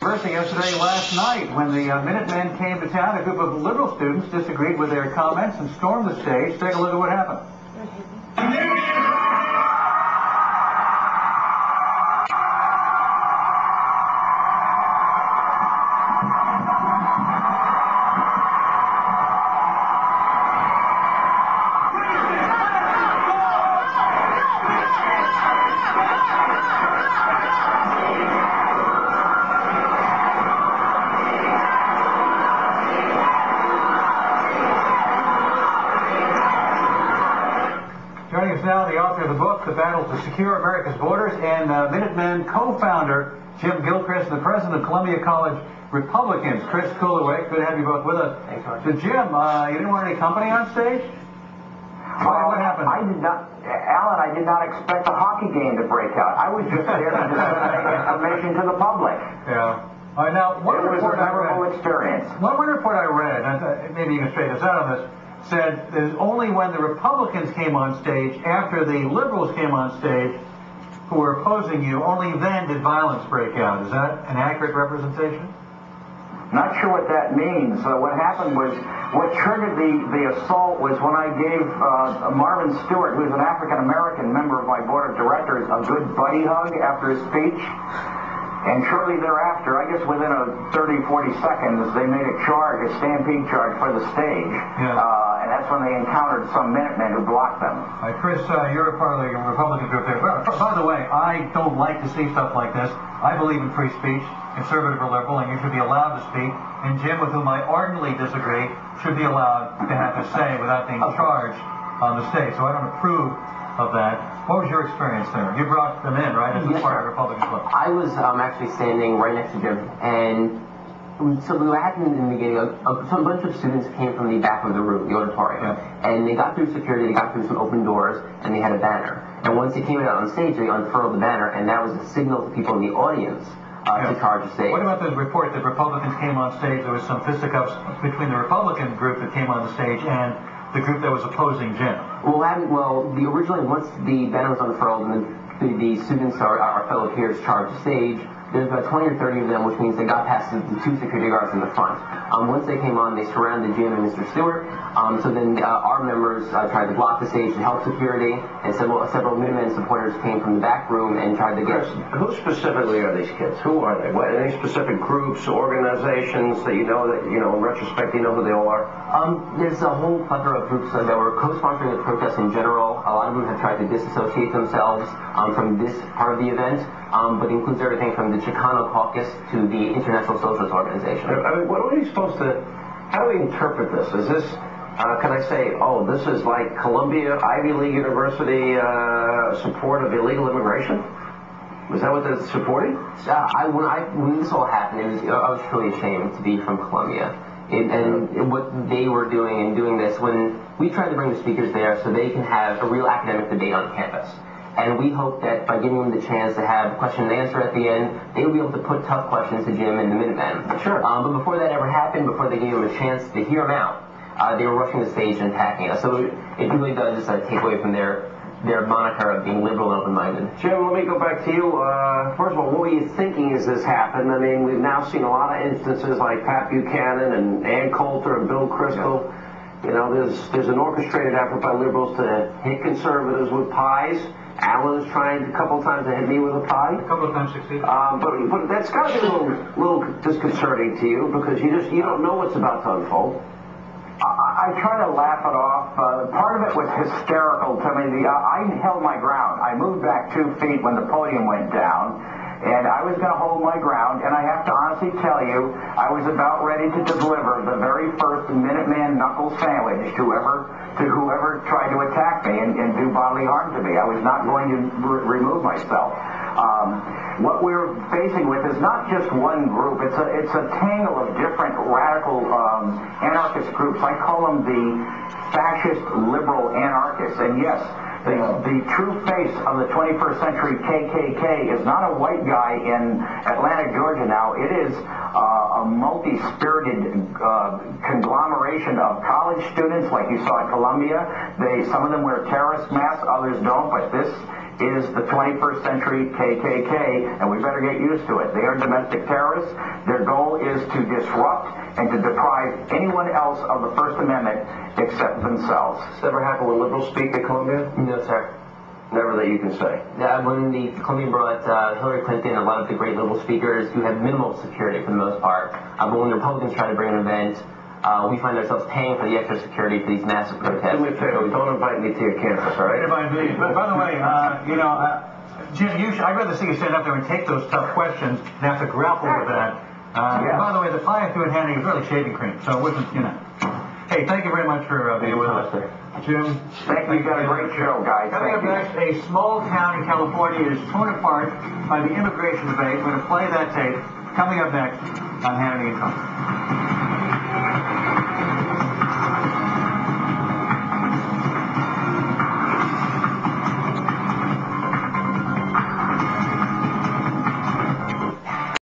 Yesterday, last night, when the Minutemen came to town, a group of liberal students disagreed with their comments and stormed the stage. Take a look at what happened. Joining us now, the author of the book, The Battle to Secure America's Borders, and Minutemen co-founder Jim Gilchrist, and the president of Columbia College Republicans, Chris Kulawik. Good to have you both with us. Thanks, Mark. So, Jim, you didn't want any company on stage? What happened? I did not, Alan, I did not expect a hockey game to break out. I was just there to disseminate information to the public. Yeah. All right, now, It was a memorable experience. One report I read, and maybe you can straighten us out on this, said that it's only when the Republicans came on stage, after the liberals came on stage, who were opposing you, only then did violence break out. Is that an accurate representation? Not sure what that means. What happened was, what triggered the assault was when I gave Marvin Stewart, who's an African-American member of my board of directors, a good buddy hug after his speech. And shortly thereafter, I guess within 30, 40 seconds, they made a charge, a stampede charge for the stage. Yeah. And that's when they encountered some Minutemen who blocked them. Chris, you're a part of the Republican group there. By the way, I don't like to see stuff like this. I believe in free speech, conservative or liberal, and you should be allowed to speak. And Jim, with whom I ardently disagree, should be allowed to have his say without being charged on the stage. So I don't approve of that. What was your experience there? You brought them in, right, as a part of the Republican Club? I was actually standing right next to Jim, and so what happened in the beginning, a bunch of students came from the back of the room, the auditorium, and they got through security, they got through some open doors, and they had a banner. And once they came out on stage, they unfurled the banner, and that was a signal to people in the audience to charge the stage. What about the report that Republicans came on stage? There was some fisticuffs between the Republican group that came on the stage and the group that was opposing Jim. Originally, once the banner was unfurled and the students, our fellow peers, charged the stage, there's about 20 or 30 of them, which means they got past the two security guards in the front. Once they came on, they surrounded Jim and Mr. Stewart. So then our members tried to block the stage to help security, and several Minutemen supporters came from the back room and tried to get... Who specifically are these kids? Who are they? Any specific groups, organizations that you know, in retrospect, you know who they all are? There's a whole plethora of groups that were co-sponsoring the protests in general. A lot of them have tried to disassociate themselves from this part of the event, but it includes everything from the Chicano Caucus to the International Socialist Organization. I mean, what are we supposed to... How do we interpret this? Is this... can I say, oh, this is like Columbia, Ivy League University support of illegal immigration? Was that what they're supporting? When this all happened, I was truly ashamed to be from Columbia. And what they were doing in doing this, when we tried to bring the speakers there so they can have a real academic debate on campus. And we hope that by giving them the chance to have question and answer at the end, they will be able to put tough questions to Jim and the Minutemen. Sure. But before that ever happened, before they gave them a chance to hear them out, they were rushing the stage and attacking us. So it really does take away from their moniker of being liberal and open-minded. Jim, let me go back to you. First of all, what were you thinking as this happened? I mean, we've now seen a lot of instances like Pat Buchanan and Ann Coulter and Bill Kristol. Yeah. You know, there's an orchestrated effort by liberals to hit conservatives with pies. Alan's trying a couple of times to hit me with a pie. A couple of times succeeded. But that's got to be a little disconcerting to you because you don't know what's about to unfold. I try to laugh it off. Part of it was hysterical to me. I held my ground. I moved back 2 feet when the podium went down, and I was going to hold my ground. And I have to honestly tell you, I was about ready to deliver the very first Minuteman knuckle sandwich to whoever tried to attack me and do bodily harm to me. I was not going to remove myself. What we're facing with is not just one group. It's a tangle of different radical anarchist groups. I call them the fascist liberal anarchists. And yes, the true face of the 21st century KKK is not a white guy in Atlanta, Georgia now. It is a multi-spirited conglomeration of college students like you saw at Columbia. Some of them wear terrorist masks, others don't, but this is the 21st century KKK, and we better get used to it. They are domestic terrorists. Their goal is to disrupt and to deprive anyone else of the First Amendment except themselves. This ever happened when liberals speak at Columbia? No, sir. Never that you can say. Yeah, when the Columbia brought Hillary Clinton, a lot of the great liberal speakers who had minimal security for the most part. But when the Republicans try to bring an event, we find ourselves paying for the extra security for these massive protests. Do me a favor, don't invite me to your campus, all right? Invite me. But by the way, Jim, I'd rather see you stand up there and take those tough questions and have to grapple with that. Yes. By the way, the pie I threw at Hannity was really shaving cream, so it wasn't, Hey, thank you very much for being with us. Jim. Thank you. You got a great show, guys. Coming up Thank you. next, a small town in California is torn apart by the immigration debate. We're going to play that tape coming up next on Hannity and Colmes.